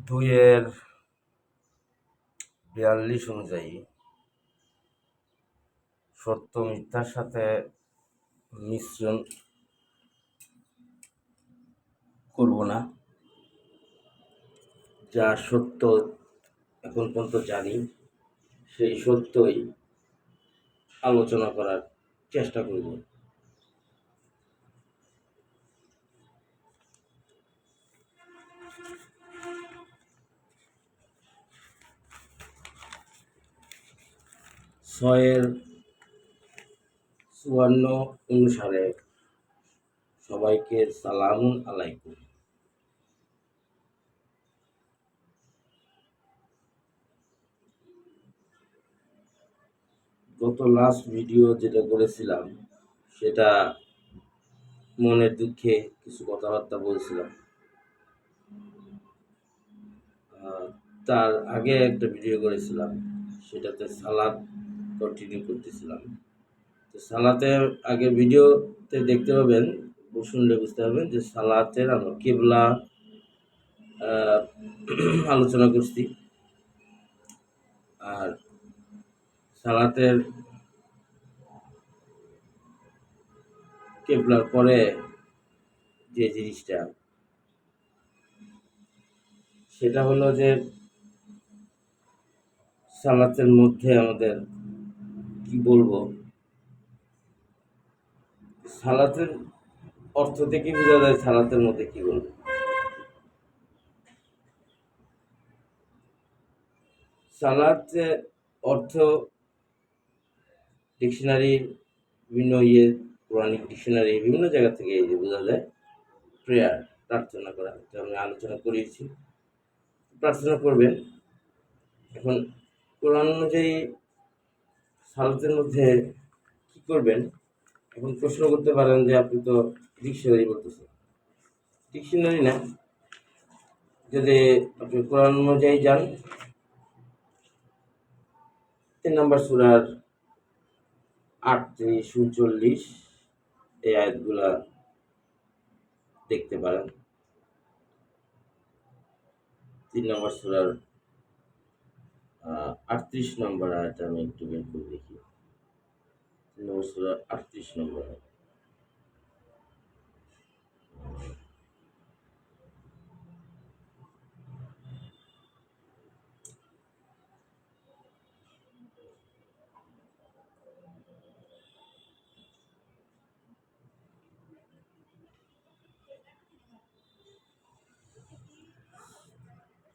2-42 অনুযায়ী সত্য মিথ্যার সাথে মিশ্রণ করব না। যা সত্য এখন পর্যন্ত জানি সেই সত্যই আলোচনা করার চেষ্টা করব। ছয়ের 54 অনুসারে সবাইকে সালামুন আলাইকুম। গত লাস্ট ভিডিও যেটা করেছিলাম সেটা মনের দুঃখে কিছু কথাবার্তা বলছিলাম। তার আগে একটা ভিডিও করেছিলাম সেটাতে সালাত কন্টিনিউ করতেছিলাম। তো সালাতের আগে ভিডিওতে দেখতে পাবেন, শুনলে বুঝতে পারবেন যে সালাতের আমরা কিবলা আলোচনা করছি। আর সালাতের কিবলার পরে যে জিনিসটা সেটা হলো যে সালাতের মধ্যে আমাদের কি বলবো, সালাতের অর্থ থেকে বোঝা যায় সালাতের মধ্যে কি বলবো। সালাতের অর্থ ডিকশনারি বিভিন্ন পৌরাণিক ডিকশনারি বিভিন্ন জায়গা থেকে এই যে বোঝা যায় প্রেয়ার, প্রার্থনা করা, যা আমি আলোচনা করেছি। প্রার্থনা করবেন। এখন কোরআন অনুযায়ী সালাতের মধ্যে কি করবেন, এখন প্রশ্ন করতে পারেন যে আপনি তো ডিকশনারি বলতেছেন। ডিকশনারি না, যদি আপনি কোরআন অনুযায়ী যান 3 নম্বর সূরার 38-39 এই আয়াতগুলা দেখতে পারেন। 3 নম্বর সূরার 38 নম্বর আয়াত আমি একটু বের করে দেখি। 3 নম্বর সূরার 38 নম্বর আয়াত।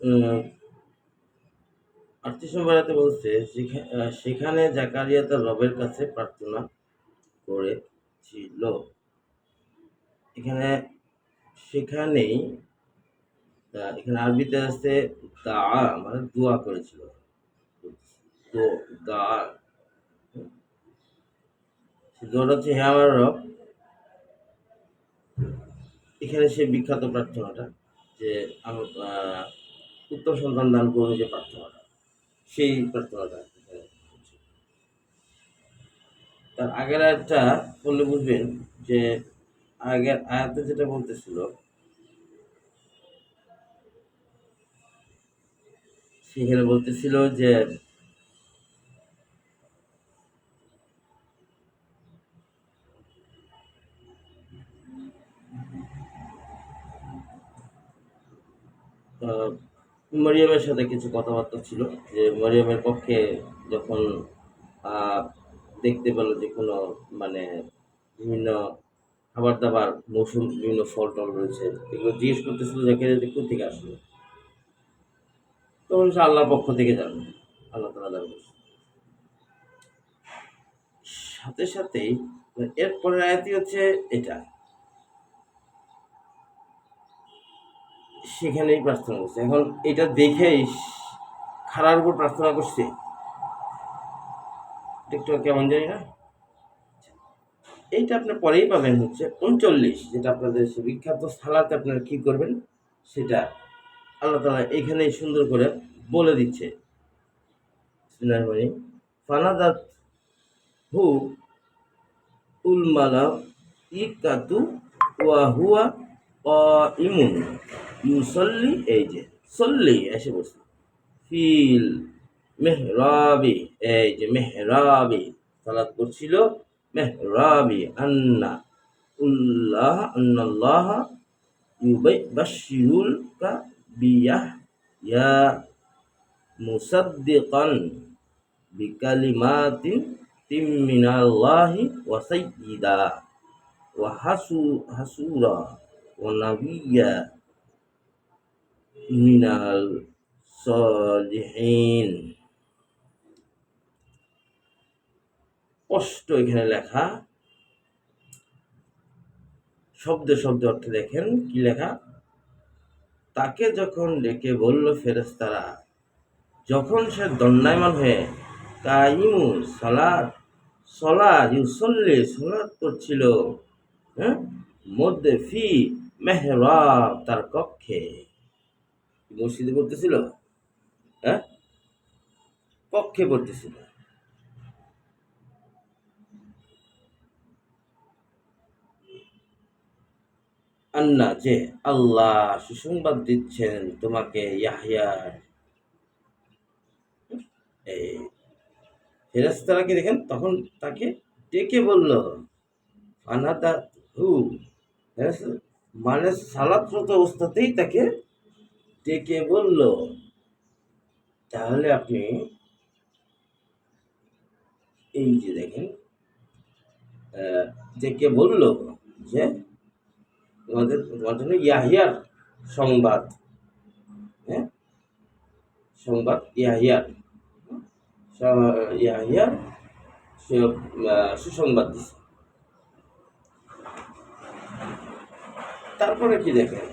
আহ, 38 নম্বর আয়াতে বলছে সেখানে জাকারিয়া তার রবের কাছে প্রার্থনা করেছিল। এখানে সেখানেই এখানে আরবিতে আছে দা, মানে দোয়া করেছিল। তো দা দোয়াটা হচ্ছে হে আমার রব। এখানে সে বিখ্যাত প্রার্থনাটা যে আমার উত্তম সন্তান দান করবে, যে প্রার্থনাটা, সেই প্রার্থনাটা তার আগের আয়াতটা বললে বুঝবেন যে আগের আয়াতে যেটা বলতেছিল সেখানে বলতেছিল যে মরিয়মের সাথে কিছু কথাবার্তা ছিল, যে মরিয়মের পক্ষে যখন দেখতে পেল যে কোনো মানে বিভিন্ন খাবার দাবার মৌসুম বিভিন্ন ফল টল রয়েছে, এগুলো জিজ্ঞেস করতেছিল যে কোথা থেকে আসলো, তখন সে আল্লাহর পক্ষ থেকে জানবে, আল্লাহ তাআলা জানবে। সাথে সাথেই এরপরের আয়াতই হচ্ছে এটা, সেখানেই প্রার্থনা করছে। এখন এটা দেখেই খাড়ার উপর প্রার্থনা করছে, একটু কেমন জানি না। এইটা আপনার পরেই পাবেন হচ্ছে 39, যেটা আপনাদের বিখ্যাত সালাতে আপনারা কি করবেন সেটা আল্লাহ তাআলা এখানেই সুন্দর করে বলে দিচ্ছে। ফানাদাত হু উল মালাইকাতু ওয়া হুয়া কাইমুন ইউসাল্লি, এই যে সল্লি এসে বসে, ফিল মেহরাবি, এই যে মেহরাবি সালাত করছিল, মেহরাবি আন্না উল্লাহ আন্নাল্লাহ ইউবাশশিরুকা বিয়াহইয়া মুসাদ্দিকান বিকালিমাতিন মিনাল্লাহি ওয়া সাইয়্যিদা ওয়া হাসুরা ওয়া নাবিয়্যা মিনাল সলিহিন। স্পষ্ট এখানে লেখা, শব্দে শব্দে অর্থ দেখেন কি লেখা। তাকে যখন ডেকে বলল ফেরেশতারা, যখন সে দণ্ডায়মান হয়ে কাইমু সালাত সলাত ইউসল্লি সালাত করছিল, হ্যাঁ, মধ্যে ফি মেহরাব তার কক্ষে, মসজিদে পড়তেছিল, হ্যাঁ, কক্ষে পড়তেছিল। আন্না যে আল্লাহ সুসংবাদ দিচ্ছেন তোমাকে ইয়াহইয়ার, এই ফেরেশতারাকে দেখেন, তখন তাকে ডেকে বলল আনাদা হু, মানে সালাতরত অবস্থাতেই তাকে ডেকে বলল। তাহলে আপনি এই যে দেখেন, ডেকে বলল যে তোমার জন্য ইয়াহিয়ার সংবাদ, হ্যাঁ, সংবাদ ইয়াহিয়ার, ইয়াহিয়ার সুসংবাদ দিছে। তারপরে কি দেখেন,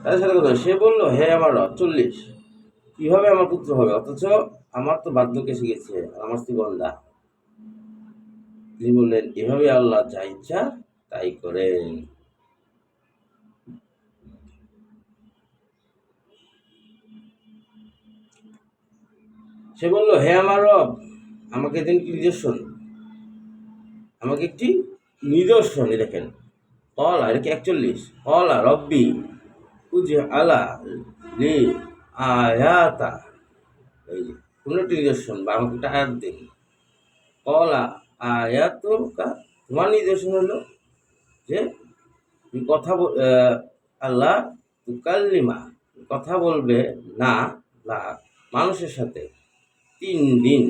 তার সাথে কথা, সে বললো হে আমার রব, 40 কিভাবে আমার পুত্র হবে, অথচ আমার তো বার্ধক্য এসে গেছে, আমার স্ত্রী বন্ধা। তিনি বললেন এভাবে আল্লাহ যা ইচ্ছা তাই করেন। সে বলল হে আমার রব, আমাকে দিন কি নিদর্শন, আমাকে একটি নিদর্শন দেখেন। কলা, এটা কি 41, কলা রব্বি উজি আলা লি আয়াতা, এই যে কোনো একটি নিদর্শন বা আমাকে একটা আয়াত দিন। কলা আয়াতুকা, তোমার নিদর্শন হলো যে তুমি কথা আল্লাহ তুকাল্লিমা, কথা বলবে না মানুষের সাথে 3 দিন,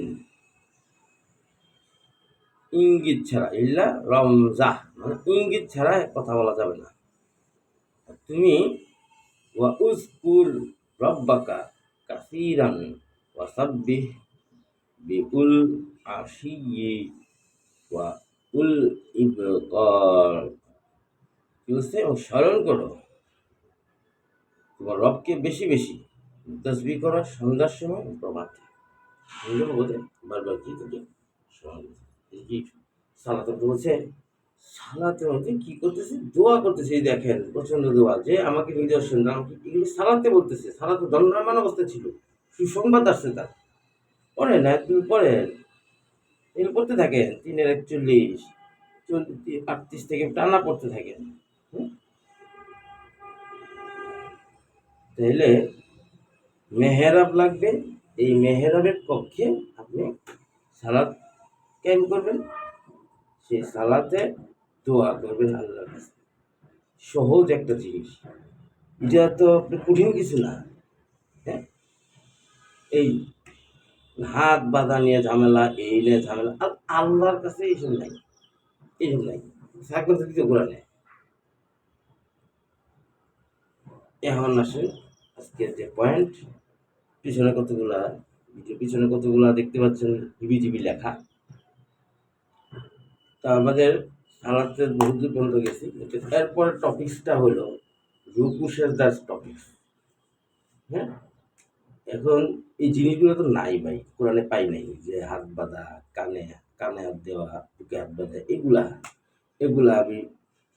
ইঙ্গিত ছাড়া, ইল্লা রমজাহ, মানে ইঙ্গিত ছাড়া কথা বলা যাবে না। তুমি ওয়া উযকুর রব্বাকা কাসীরান ওয়া সাব্বিহ বিউল আশিয়্যি ওয়া উল ইবকার, কি বলছে, ও স্মরণ করো তোমার রবকে বেশি বেশি, তাসবিহ করো সন্ধ্যার সময় প্রভাতে। বোঝে বারবার কি থেকে কি সালাতে বলছে, সালাতে মধ্যে কি করতেছে, দোয়া করতেছে। এই দেখেন প্রচন্ড দোয়া, যে আমাকে নিদর্শন, আমাকে এগুলো সালাতে বলতেছে। সালাতে দণ্ডায়মান অবস্থা ছিল, সুসংবাদ আসছে তার। পড়ে না, তুমি পড়েন, এগুলো পড়তে থাকেন 3-41 38 থেকে টানা পড়তে থাকেন। তাহলে মেহরাব লাগবে, এই মেহরাবের কক্ষে আপনি সালাত কায়েম করবেন, সেই সালাতে দোয়া করবেন আল্লাহর কাছে। সহজ একটা জিনিস, এটা তো কঠিন কিছু না। হ্যাঁ, এই হাত বাঁধা নিয়ে ঝামেলা, এই নিয়ে ঝামেলা, আর আল্লাহর কাছে এইসব নাই, এইসব নাই, থাকবে তো দিতে কোরআনে। এখন আসেন আজকের যে পয়েন্ট, পিছনে কতগুলা ভিডিও, পিছনে কতগুলা দেখতে পাচ্ছেন হিবিজিবি লেখা। তা আমাদের সালাতের বহু দূর পর্যন্ত গেছি। এরপরে টপিক্সটা হলো রুকু সেজদার টপিক্স। হ্যাঁ, এখন এই জিনিসগুলো তো নাই ভাই, কোরআনে পাই নাই, যে হাত বাঁধা, কানে কানে হাত দেওয়া, বুকে হাত বাঁধা, এগুলা এগুলা আমি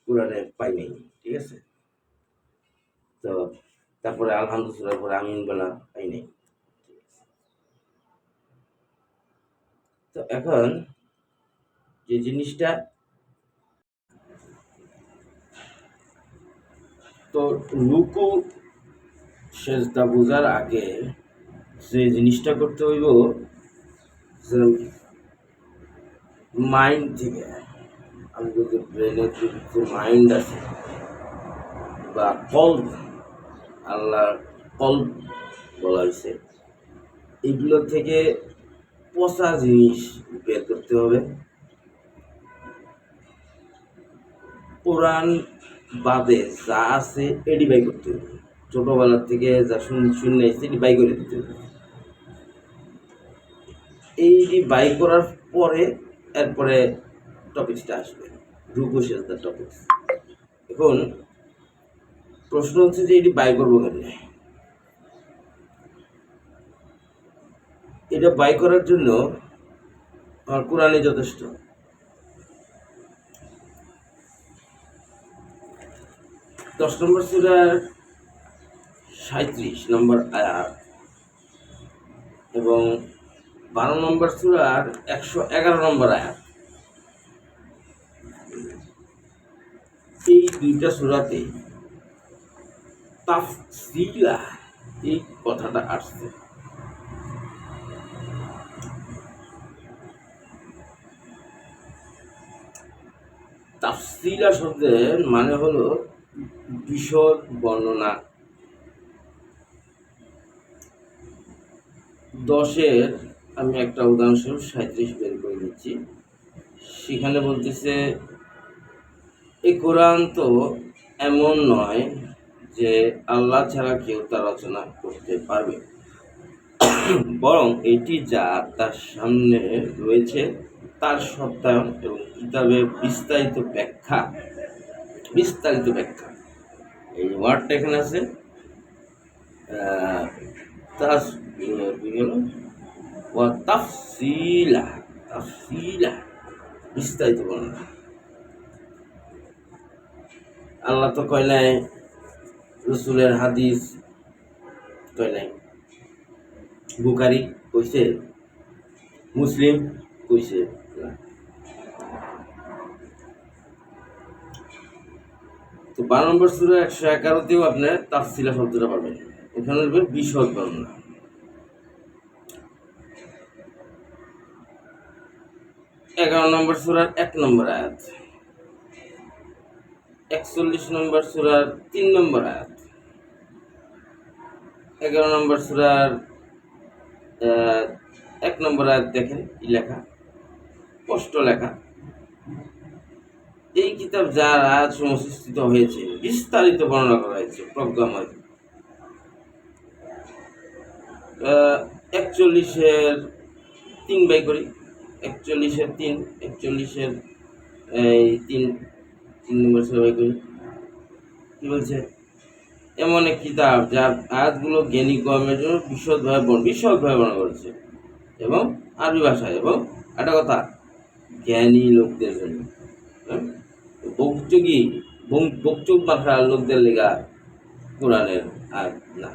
কোরআনে পাই নাই। ঠিক আছে, তো তারপরে আলহামদুলিল্লাহ পরে আমিন বলা পাই নাই। তো এখন যে জিনিসটা তো রুকু সেজদা বোঝার আগে যে জিনিসটা করতে হইব, যে মাইন্ড থেকে আমাদের যে ব্রেনের যে মাইন্ড আছে বা কল্প, আল্লাহ কল্প বলা হয়েছে, এগুলো থেকে পচা জিনিস বের করতে হবে। কোরআন বাদে যা আছে এটি বাই করতে হবে, ছোটবেলার থেকে যা শূন্য এসে এটি বাই করে দিতে হবে। এইটি বাই করার পরে এরপরে টপিকসটা আসবে, রুকু সেজদার টপিকস। এখন প্রশ্ন হচ্ছে যে এটি বাই করবো কেমনে? এটা বাই করার জন্য আমার কোরআনে যথেষ্ট। 10 নম্বর সূরার 37 নম্বর আয়াত এবং 12 নম্বর সূরার 111 নম্বর আয়াত, এই দুইটা সূরাতে তাফসীলা এই কথাটা আসছে। তাফসীলা শব্দের মানে হলো বিশদ বর্ণনা। 10-এর আমি একটা উদাহরণস্বরূপ 37 বের করে দিচ্ছি। সেখানে বলতেছে, এই কোরআন তো এমন নয় যে আল্লাহ ছাড়া কেউ তা রচনা করতে পারবে, বরং এটি যা তার সামনে রয়েছে তার সত্যায়ন এবং কিতাবের বিস্তারিত ব্যাখ্যা। এই ওয়ার্ডটা এখানে আছে, তাফসীলা, বিস্তারিত বর্ণনা। আল্লাহ তো কয় নাই, রসুলের হাদিস কয় নাই, বুখারী কইছে, মুসলিম কইছে। তো 12 নম্বর সূরা 111-তেও আপনার তাফসীলা শব্দটা পাবেন, এখানে বিশদ বর্ণনা। 11 নম্বর সূরার 1 নম্বর আয়াত, 41 নম্বর সূরার 3 নম্বর আয়াত, 11 নম্বর সূরার 1 নম্বর আয়াত দেখেন কি লেখা, স্পষ্ট লেখা, এই কিতাব যার আয়াত সংশ্লিষ্ট হয়েছে বিস্তারিত বর্ণনা করা হয়েছে প্রজ্ঞাময়। 41-এর 3 বাই করি, 41-এর 3, 41-এর এই 3 নম্বর বাই করি। কি বলছে? এমন এক কিতাব যার আয়াতগুলো জ্ঞানী কওমের জন্য বিশদভাবে বর্ণনা করেছে এবং আরবি ভাষায়, এবং একটা কথা, জ্ঞানী লোকদের জন্য, বকচুক ভাষার লোকদের লেগা কোরআনের আর না,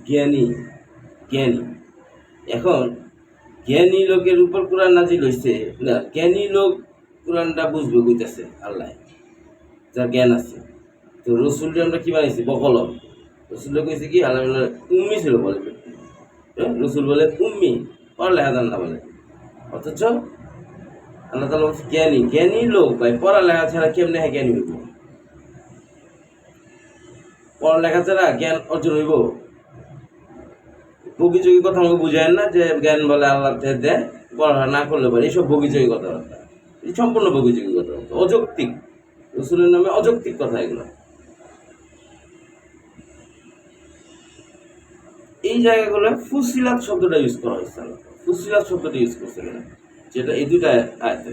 জ্ঞানী। এখন জ্ঞানী লোকের উপর কোরআন নাজিল হইছে না, জ্ঞানী লোক কোরআনটা বুঝবে কইতেছে আল্লাহ, যার জ্ঞান আছে। তো রসুলটা আমরা কি বানাইছি? বকলম। রসুলটা কইছে কি, আল্লাহ উম্মি ছিল বলে, রসুল বলে উম্মি, পড়ালেখা জান না বলে। অথচ আল্লাহ তাআলা বলছে জ্ঞানী লোক। ভাই, পড়ালেখা ছাড়া কেমনে জ্ঞানী হইব? পড়ালেখা ছাড়া জ্ঞান অর্জন হইব? বগিচগি কথা আমাকে বুঝায় না যে জ্ঞান বলে আল্লাহ দেয়, পড়ালেখা না করলে পারে, এইসব বগিচগি কথাবার্তা, এই সম্পূর্ণ বগিচগি কথাবার্তা, অযৌক্তিক, রসুলের নামে অযৌক্তিক কথা এগুলো। এই জায়গাগুলো ফুসিলাত শব্দটা ইউজ করা হয়েছে, ফুসিলাত শব্দটা ইউজ করছে কেন, যেটা এই দুইটা আয়াতে।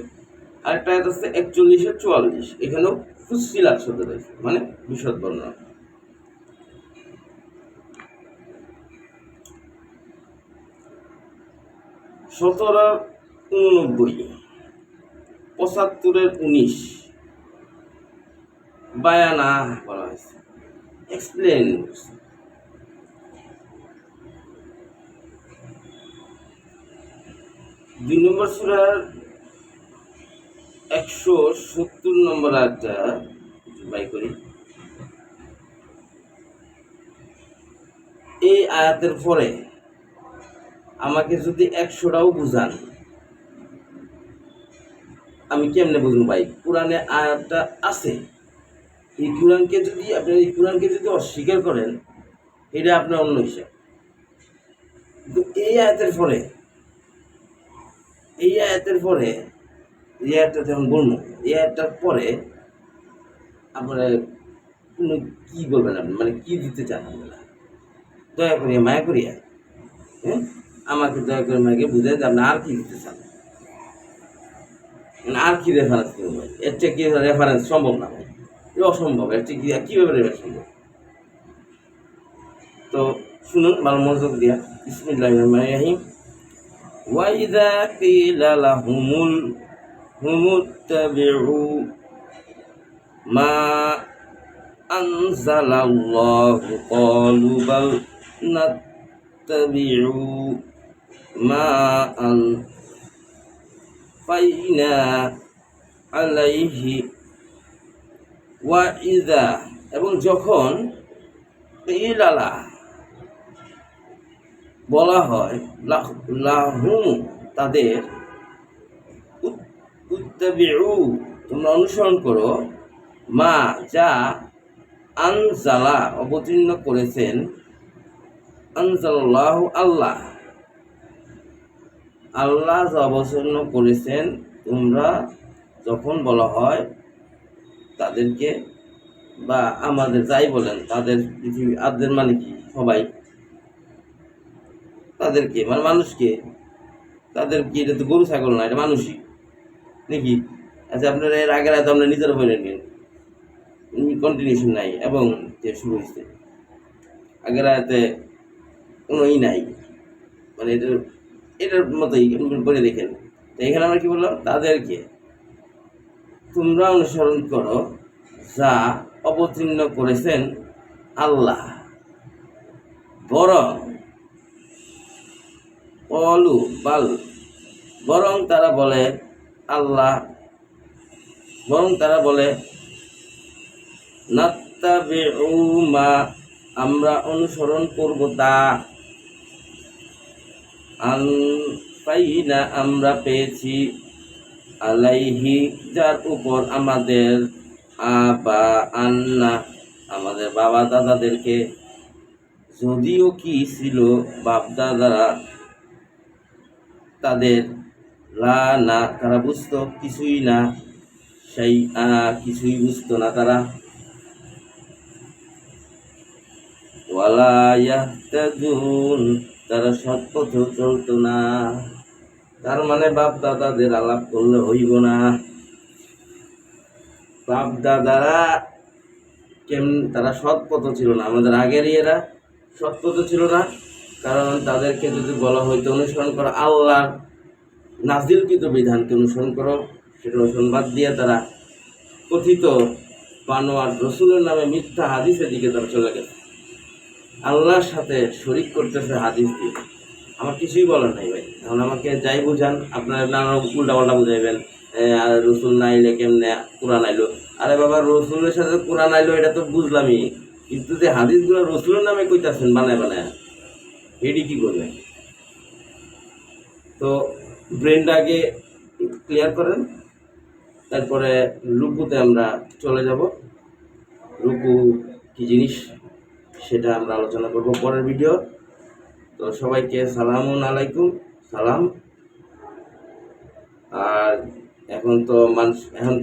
আরেকটা আয়াত আছে 41-44, এখানেও ফুসিলাত শব্দটা হয়েছে, মানে বিশদ বর্ণনা। সতেরো 89, 75-এর 19 বায়ানা বলা হয়েছে, এক্সপ্লেন। 2 নম্বর সূরার 170 নম্বর আয়াতটা বাই করি, এই আয়াতের পরে আমাকে যদি 100টাও বুঝান, আমি কেমনে বুঝবো ভাই? কোরআনে আয়াতটা আছে, এই কোরআনকে যদি অস্বীকার করেন, এটা আপনার অন্য হিসাব। কিন্তু এই আয়াতের পরে এই আয়াতটা যখন বলবো, এই আয়াতটার পরে আপনারা কোনো কি বলবেন, আপনি মানে কি দিতে চান? আপনারা দয়া করিয়া, মায়া করিয়া, হ্যাঁ, আমাকে দয়া করে মাকে বুঝাই যে আপনি আর কি দিতে চান, মানে আর কি রেফারেন্স করবো? এর চেয়ে কি রেফারেন্স সম্ভব না ভাই, এটা অসম্ভব। এর চেয়ে কীভাবে রেফারেন্স সম্ভব? তো শুনুন ভালো মনোযোগ দিয়া। বিসমিল্লাহির রহমানির রহিম। ওয়াইদা কিলা লাহুমুত্তাবিউ মা আনজালাল্লাহু ক্বালু বাল নাত্তাবিউ মা আনফাইনা আলাইহি ওয়াইদা, এবং যখন ইলালা বলা হয় লাহুম তাদের, উত্তাবিউ তোমরা অনুসরণ করো, মা যা আনজালা অবতীর্ণ করেছেন, আনজালাল্লাহু আল্লাহ যা অবতীর্ণ করেছেন, তোমরা যখন বলা হয় তাদেরকে, বা আমাদের যাই বলেন, তাদের পৃথিবী আদের মানে কি সবাই, তাদেরকে মানে মানুষকে, তাদের কি এটা তো গরু ছাগল না, এটা মানুষই নাকি? আচ্ছা, আপনারা এর আগের আয়তে আপনার নিজের বলে নিন, কন্টিনিউশন নাই এবং যে শুরু হয়েছে আগের আয়তে কোনো নাই, মানে এটার মতোই বলে দেখেন। তো এখানে আমরা কি বললাম? তাদেরকে তোমরা অনুসরণ করো যা অবতীর্ণ করেছেন আল্লাহ, বরং অলু বাল বরং তারা বলে নাত্তাবিউ মা আমরা অনুসরণ করব তা, আনফাইনা আমরা পেয়েছি, আলাইহি যার উপর আমাদের, আবা আন্না আমাদের বাবা দাদাদেরকে, যদিও কি ছিল বাপ দাদারা তাদের, লা না তারা বুঝতো কিছুই না, সেই কিছুই বুঝতো না তারা, ওয়ালা ইয়াহতাদুন তারা সৎপথে চলতো না। তার মানে বাপ দাদাদের আলাপ করলে হইব না। বাপ দাদারা তারা সৎপথ ছিল না, আমাদের আগের এরা সৎপথ ছিল না, কারণ তাদেরকে যদি বলা হয়তো অনুসরণ করো আল্লাহর নাজিলকৃত বিধানকে অনুসরণ করো, সেটা অনুসরণ বাদ দিয়ে তারা কথিত বানোয়ার রসুলের নামে মিথ্যা হাদিসের দিকে তারা চলে গেছে, আল্লাহর সাথে শরিক করতেছে হাদিস দিয়ে। আমার কিছুই বলার নাই ভাই, এখন আমাকে যাই বুঝান, আপনারা নানা উল্টা পাল্টা বুঝাইবেন, রসুল না আইলে কেমনে কোরআন আইলো। আরে বাবা, রসুলের সাথে কোরআন আইলো এটা তো বুঝলামই, কিন্তু যে হাদিসগুলো রসুলের নামে কইতাছেন বানায় বানায়, এটি কি করবেন? তো ব্রেনটা আগে ক্লিয়ার করেন, তারপরে রুকুতে আমরা চলে যাব। রুকু কি জিনিস সেটা আমরা আলোচনা করব পরের ভিডিও। তো সবাইকে সালামুন আলাইকুম, সালাম। আর এখন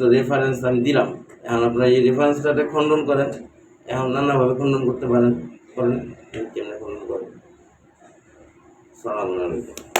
তো রেফারেন্স আমি দিলাম, এখন আপনারা এই রেফারেন্সটাকে খণ্ডন করেন, এখন নানাভাবে খণ্ডন করতে করেন, কেমনে খণ্ডন করেন। সালামুন আলাইকুম।